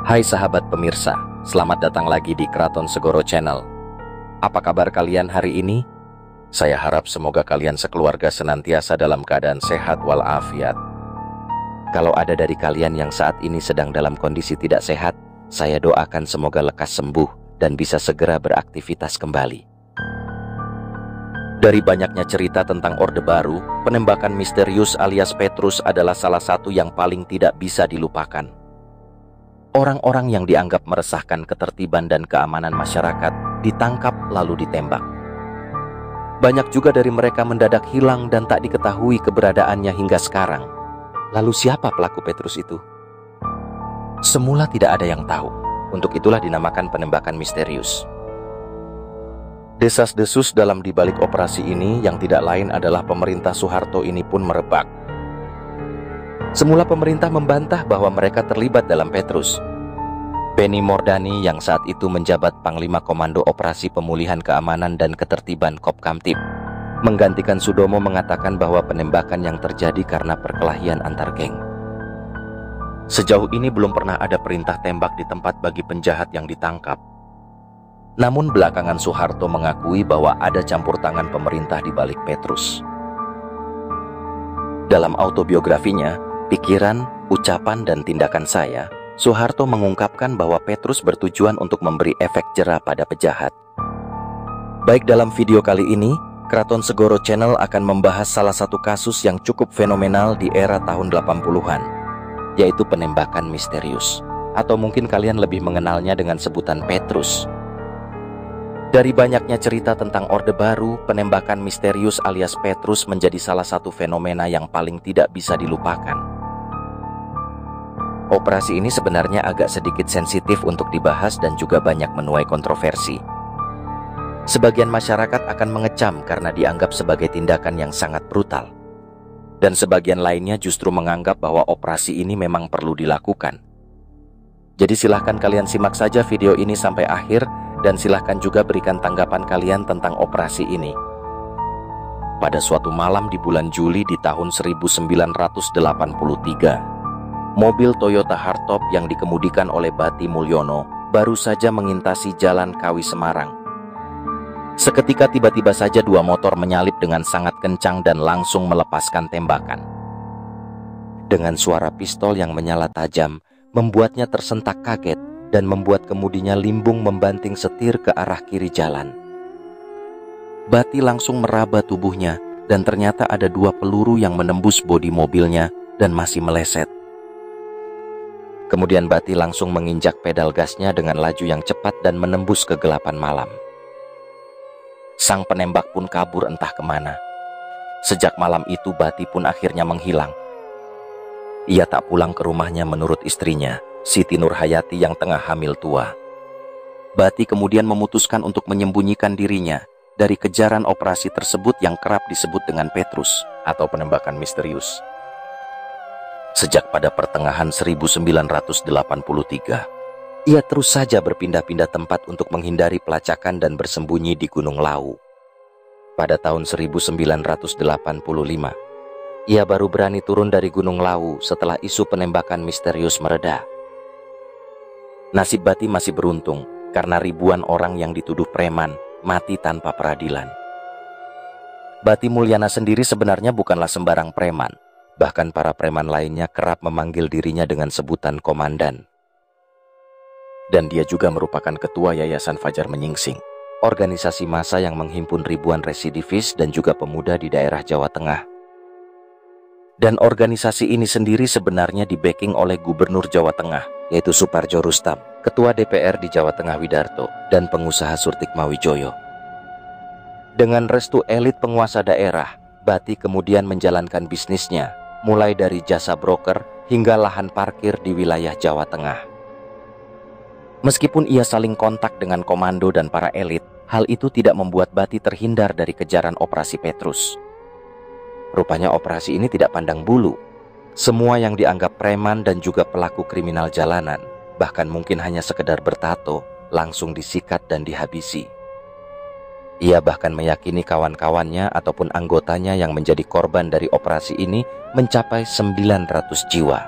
Hai sahabat pemirsa, selamat datang lagi di Kraton Segoro Channel. Apa kabar kalian hari ini? Saya harap semoga kalian sekeluarga senantiasa dalam keadaan sehat walafiat. Kalau ada dari kalian yang saat ini sedang dalam kondisi tidak sehat, saya doakan semoga lekas sembuh dan bisa segera beraktivitas kembali. Dari banyaknya cerita tentang Orde Baru, penembakan misterius alias Petrus adalah salah satu yang paling tidak bisa dilupakan. Orang-orang yang dianggap meresahkan ketertiban dan keamanan masyarakat ditangkap lalu ditembak. Banyak juga dari mereka mendadak hilang dan tak diketahui keberadaannya hingga sekarang. Lalu siapa pelaku Petrus itu? Semula tidak ada yang tahu. Untuk itulah dinamakan penembakan misterius. Desas-desus dalam dibalik operasi ini yang tidak lain adalah pemerintah Soeharto ini pun merebak. Semula pemerintah membantah bahwa mereka terlibat dalam Petrus. Benny Mordani yang saat itu menjabat Panglima Komando Operasi Pemulihan Keamanan dan Ketertiban Kopkamtib menggantikan Sudomo mengatakan bahwa penembakan yang terjadi karena perkelahian antar geng. Sejauh ini belum pernah ada perintah tembak di tempat bagi penjahat yang ditangkap. Namun belakangan Soeharto mengakui bahwa ada campur tangan pemerintah di balik Petrus. Dalam autobiografinya, Pikiran, Ucapan, dan Tindakan Saya, Soeharto mengungkapkan bahwa Petrus bertujuan untuk memberi efek jera pada pejahat. Baik, dalam video kali ini, Kraton Segoro Channel akan membahas salah satu kasus yang cukup fenomenal di era tahun 80-an, yaitu penembakan misterius, atau mungkin kalian lebih mengenalnya dengan sebutan Petrus. Dari banyaknya cerita tentang Orde Baru, penembakan misterius alias Petrus menjadi salah satu fenomena yang paling tidak bisa dilupakan. Operasi ini sebenarnya agak sedikit sensitif untuk dibahas dan juga banyak menuai kontroversi. Sebagian masyarakat akan mengecam karena dianggap sebagai tindakan yang sangat brutal. Dan sebagian lainnya justru menganggap bahwa operasi ini memang perlu dilakukan. Jadi silahkan kalian simak saja video ini sampai akhir dan silahkan juga berikan tanggapan kalian tentang operasi ini. Pada suatu malam di bulan Juli di tahun 1983, mobil Toyota Hardtop yang dikemudikan oleh Bati Mulyono baru saja mengintasi jalan Kawi Semarang. Seketika tiba-tiba saja dua motor menyalip dengan sangat kencang dan langsung melepaskan tembakan. Dengan suara pistol yang menyala tajam, membuatnya tersentak kaget dan membuat kemudinya limbung membanting setir ke arah kiri jalan. Bati langsung meraba tubuhnya dan ternyata ada dua peluru yang menembus bodi mobilnya dan masih meleset. Kemudian Bati langsung menginjak pedal gasnya dengan laju yang cepat dan menembus kegelapan malam. Sang penembak pun kabur entah kemana. Sejak malam itu Bati pun akhirnya menghilang. Ia tak pulang ke rumahnya menurut istrinya, Siti Nurhayati yang tengah hamil tua. Bati kemudian memutuskan untuk menyembunyikan dirinya dari kejaran operasi tersebut yang kerap disebut dengan Petrus atau penembakan misterius. Sejak pada pertengahan 1983, ia terus saja berpindah-pindah tempat untuk menghindari pelacakan dan bersembunyi di Gunung Lawu. Pada tahun 1985, ia baru berani turun dari Gunung Lawu setelah isu penembakan misterius mereda. Nasib Bati masih beruntung karena ribuan orang yang dituduh preman mati tanpa peradilan. Bati Mulyana sendiri sebenarnya bukanlah sembarang preman. Bahkan para preman lainnya kerap memanggil dirinya dengan sebutan komandan. Dan dia juga merupakan ketua Yayasan Fajar Menyingsing, organisasi massa yang menghimpun ribuan residivis dan juga pemuda di daerah Jawa Tengah. Dan organisasi ini sendiri sebenarnya di-backing oleh Gubernur Jawa Tengah, yaitu Suparjo Rustam, Ketua DPR di Jawa Tengah Widarto, dan pengusaha Surtikmawijoyo. Dengan restu elit penguasa daerah, Bati kemudian menjalankan bisnisnya, mulai dari jasa broker hingga lahan parkir di wilayah Jawa Tengah. Meskipun ia saling kontak dengan komando dan para elit, hal itu tidak membuat Bati terhindar dari kejaran operasi Petrus. Rupanya operasi ini tidak pandang bulu. Semua yang dianggap preman dan juga pelaku kriminal jalanan, bahkan mungkin hanya sekedar bertato, langsung disikat dan dihabisi. Ia bahkan meyakini kawan-kawannya ataupun anggotanya yang menjadi korban dari operasi ini mencapai 900 jiwa.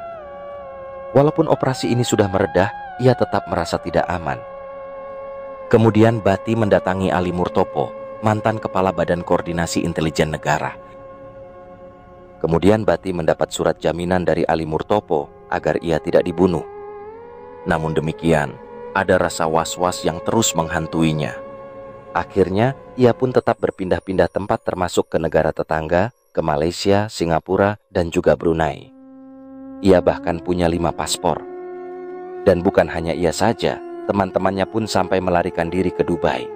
Walaupun operasi ini sudah meredah, ia tetap merasa tidak aman. Kemudian Bati mendatangi Ali Murtopo, mantan Kepala Badan Koordinasi Intelijen Negara. Kemudian Bati mendapat surat jaminan dari Ali Murtopo agar ia tidak dibunuh. Namun demikian, ada rasa was-was yang terus menghantuinya. Akhirnya, ia pun tetap berpindah-pindah tempat termasuk ke negara tetangga, ke Malaysia, Singapura, dan juga Brunei. Ia bahkan punya 5 paspor. Dan bukan hanya ia saja, teman-temannya pun sampai melarikan diri ke Dubai.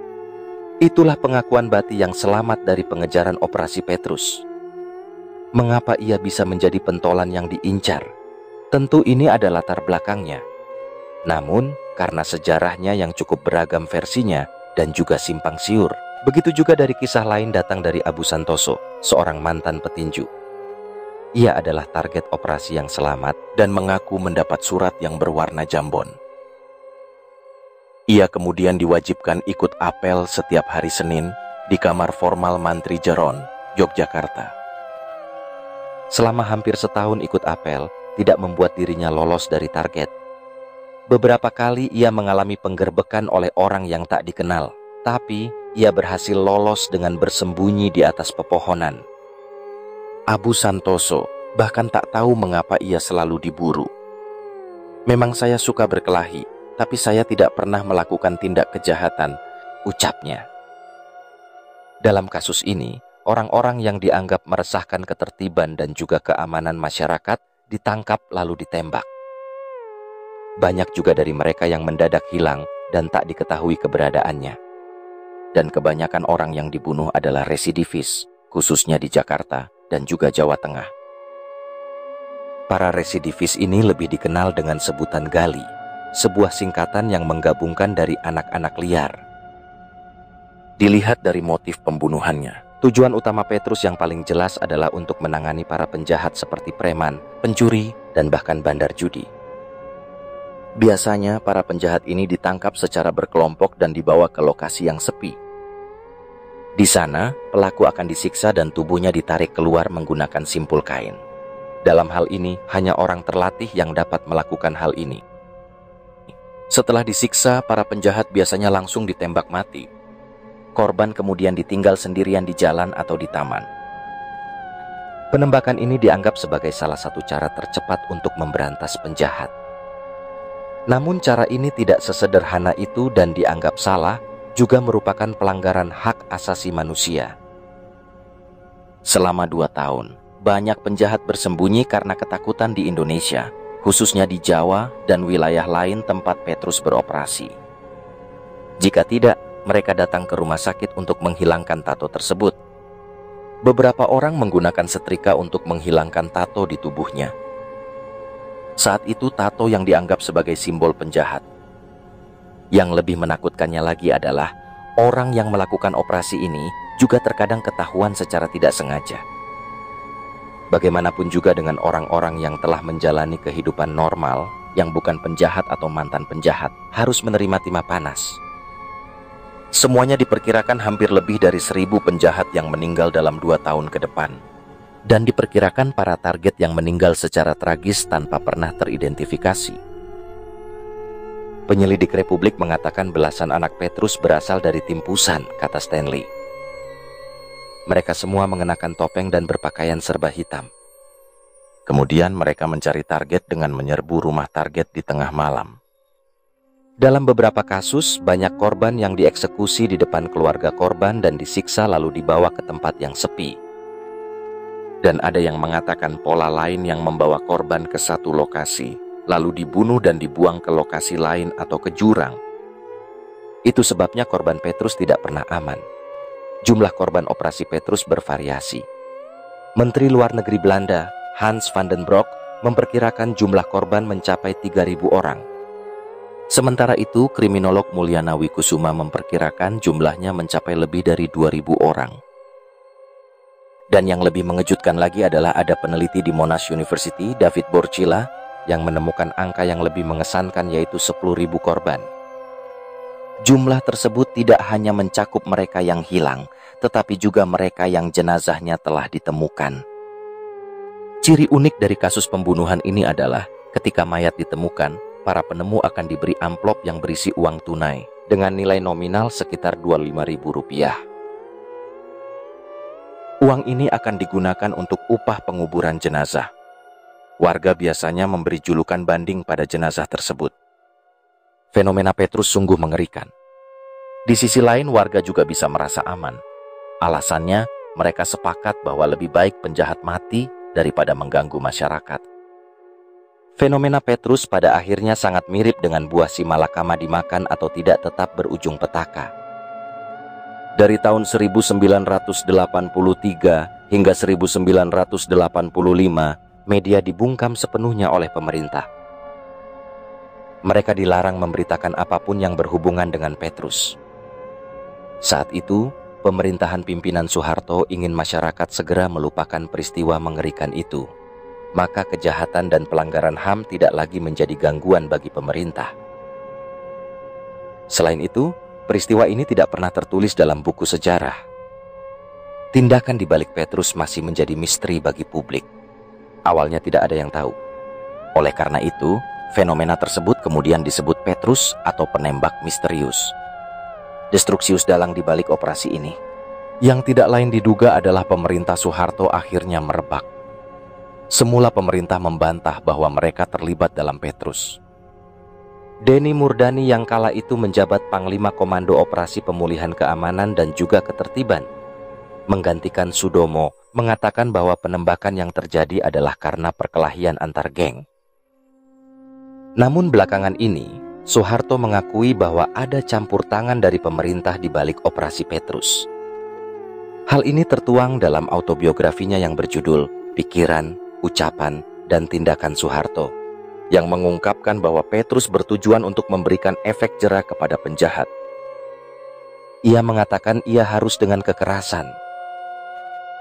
Itulah pengakuan Bati yang selamat dari pengejaran Operasi Petrus. Mengapa ia bisa menjadi pentolan yang diincar? Tentu ini ada latar belakangnya. Namun, karena sejarahnya yang cukup beragam versinya dan juga simpang siur, begitu juga dari kisah lain datang dari Abu Santoso, seorang mantan petinju. Ia adalah target operasi yang selamat dan mengaku mendapat surat yang berwarna jambon. Ia kemudian diwajibkan ikut apel setiap hari Senin di kamar formal Mantri Jeron, Yogyakarta. Selama hampir setahun ikut apel, tidak membuat dirinya lolos dari target. Beberapa kali ia mengalami penggerbekan oleh orang yang tak dikenal, tapi ia berhasil lolos dengan bersembunyi di atas pepohonan. Abu Santoso bahkan tak tahu mengapa ia selalu diburu. "Memang saya suka berkelahi, tapi saya tidak pernah melakukan tindak kejahatan," ucapnya. Dalam kasus ini, orang-orang yang dianggap meresahkan ketertiban dan juga keamanan masyarakat ditangkap lalu ditembak. Banyak juga dari mereka yang mendadak hilang dan tak diketahui keberadaannya. Dan kebanyakan orang yang dibunuh adalah residivis, khususnya di Jakarta dan juga Jawa Tengah. Para residivis ini lebih dikenal dengan sebutan gali, sebuah singkatan yang menggabungkan dari anak-anak liar. Dilihat dari motif pembunuhannya, tujuan utama Petrus yang paling jelas adalah untuk menangani para penjahat seperti preman, pencuri, dan bahkan bandar judi. Biasanya para penjahat ini ditangkap secara berkelompok dan dibawa ke lokasi yang sepi. Di sana, pelaku akan disiksa dan tubuhnya ditarik keluar menggunakan simpul kain. Dalam hal ini, hanya orang terlatih yang dapat melakukan hal ini. Setelah disiksa, para penjahat biasanya langsung ditembak mati. Korban kemudian ditinggal sendirian di jalan atau di taman. Penembakan ini dianggap sebagai salah satu cara tercepat untuk memberantas penjahat. Namun cara ini tidak sesederhana itu dan dianggap salah, juga merupakan pelanggaran hak asasi manusia. Selama 2 tahun, banyak penjahat bersembunyi karena ketakutan di Indonesia, khususnya di Jawa dan wilayah lain tempat Petrus beroperasi. Jika tidak, mereka datang ke rumah sakit untuk menghilangkan tato tersebut. Beberapa orang menggunakan setrika untuk menghilangkan tato di tubuhnya. Saat itu tato yang dianggap sebagai simbol penjahat. Yang lebih menakutkannya lagi adalah orang yang melakukan operasi ini juga terkadang ketahuan secara tidak sengaja. Bagaimanapun juga dengan orang-orang yang telah menjalani kehidupan normal, yang bukan penjahat atau mantan penjahat, harus menerima timah panas. Semuanya diperkirakan hampir lebih dari 1.000 penjahat yang meninggal dalam 2 tahun ke depan. Dan diperkirakan para target yang meninggal secara tragis tanpa pernah teridentifikasi. Penyelidik Republik mengatakan belasan anak Petrus berasal dari tim Pusan, kata Stanley. Mereka semua mengenakan topeng dan berpakaian serba hitam. Kemudian mereka mencari target dengan menyerbu rumah target di tengah malam. Dalam beberapa kasus, banyak korban yang dieksekusi di depan keluarga korban dan disiksa lalu dibawa ke tempat yang sepi. Dan ada yang mengatakan pola lain yang membawa korban ke satu lokasi, lalu dibunuh dan dibuang ke lokasi lain atau ke jurang. Itu sebabnya korban Petrus tidak pernah aman. Jumlah korban operasi Petrus bervariasi. Menteri Luar Negeri Belanda, Hans van den Broek, memperkirakan jumlah korban mencapai 3.000 orang. Sementara itu, kriminolog Mulyana Wikusuma memperkirakan jumlahnya mencapai lebih dari 2.000 orang. Dan yang lebih mengejutkan lagi adalah ada peneliti di Monash University, David Borcilla, yang menemukan angka yang lebih mengesankan yaitu 10.000 korban. Jumlah tersebut tidak hanya mencakup mereka yang hilang, tetapi juga mereka yang jenazahnya telah ditemukan. Ciri unik dari kasus pembunuhan ini adalah ketika mayat ditemukan, para penemu akan diberi amplop yang berisi uang tunai dengan nilai nominal sekitar Rp25.000. Uang ini akan digunakan untuk upah penguburan jenazah. Warga biasanya memberi julukan banding pada jenazah tersebut. Fenomena Petrus sungguh mengerikan. Di sisi lain, warga juga bisa merasa aman. Alasannya, mereka sepakat bahwa lebih baik penjahat mati daripada mengganggu masyarakat. Fenomena Petrus pada akhirnya sangat mirip dengan buah si malakama dimakan atau tidak tetap berujung petaka. Dari tahun 1983 hingga 1985, media dibungkam sepenuhnya oleh pemerintah. Mereka dilarang memberitakan apapun yang berhubungan dengan Petrus. Saat itu, pemerintahan pimpinan Soeharto ingin masyarakat segera melupakan peristiwa mengerikan itu. Maka kejahatan dan pelanggaran HAM tidak lagi menjadi gangguan bagi pemerintah. Selain itu, peristiwa ini tidak pernah tertulis dalam buku sejarah. Tindakan di balik Petrus masih menjadi misteri bagi publik. Awalnya tidak ada yang tahu. Oleh karena itu, fenomena tersebut kemudian disebut Petrus atau penembak misterius. Destruksius dalang di balik operasi ini, yang tidak lain diduga adalah pemerintah Soeharto akhirnya merebak. Semula pemerintah membantah bahwa mereka terlibat dalam Petrus. Denny Murdani yang kala itu menjabat Panglima Komando Operasi Pemulihan Keamanan dan juga Ketertiban, menggantikan Sudomo, mengatakan bahwa penembakan yang terjadi adalah karena perkelahian antar geng. Namun belakangan ini, Soeharto mengakui bahwa ada campur tangan dari pemerintah di balik operasi Petrus. Hal ini tertuang dalam autobiografinya yang berjudul Pikiran, Ucapan, dan Tindakan Soeharto, yang mengungkapkan bahwa Petrus bertujuan untuk memberikan efek jera kepada penjahat. Ia mengatakan ia harus dengan kekerasan.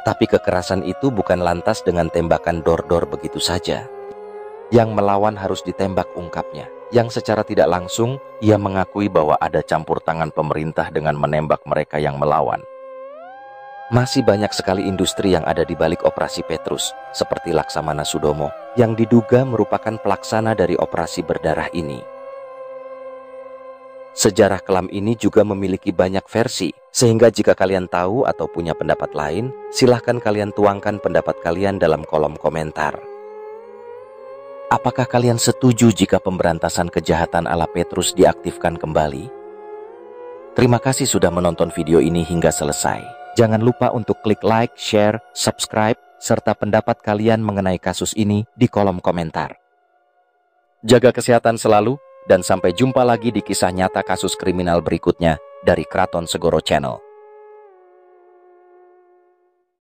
Tapi kekerasan itu bukan lantas dengan tembakan dor-dor begitu saja. Yang melawan harus ditembak, ungkapnya. Yang secara tidak langsung, ia mengakui bahwa ada campur tangan pemerintah dengan menembak mereka yang melawan. Masih banyak sekali industri yang ada di balik operasi Petrus, seperti Laksamana Sudomo, yang diduga merupakan pelaksana dari operasi berdarah ini. Sejarah kelam ini juga memiliki banyak versi, sehingga jika kalian tahu atau punya pendapat lain, silahkan kalian tuangkan pendapat kalian dalam kolom komentar. Apakah kalian setuju jika pemberantasan kejahatan ala Petrus diaktifkan kembali? Terima kasih sudah menonton video ini hingga selesai. Jangan lupa untuk klik like, share, subscribe, serta pendapat kalian mengenai kasus ini di kolom komentar. Jaga kesehatan selalu, dan sampai jumpa lagi di kisah nyata kasus kriminal berikutnya dari Kraton Segoro Channel.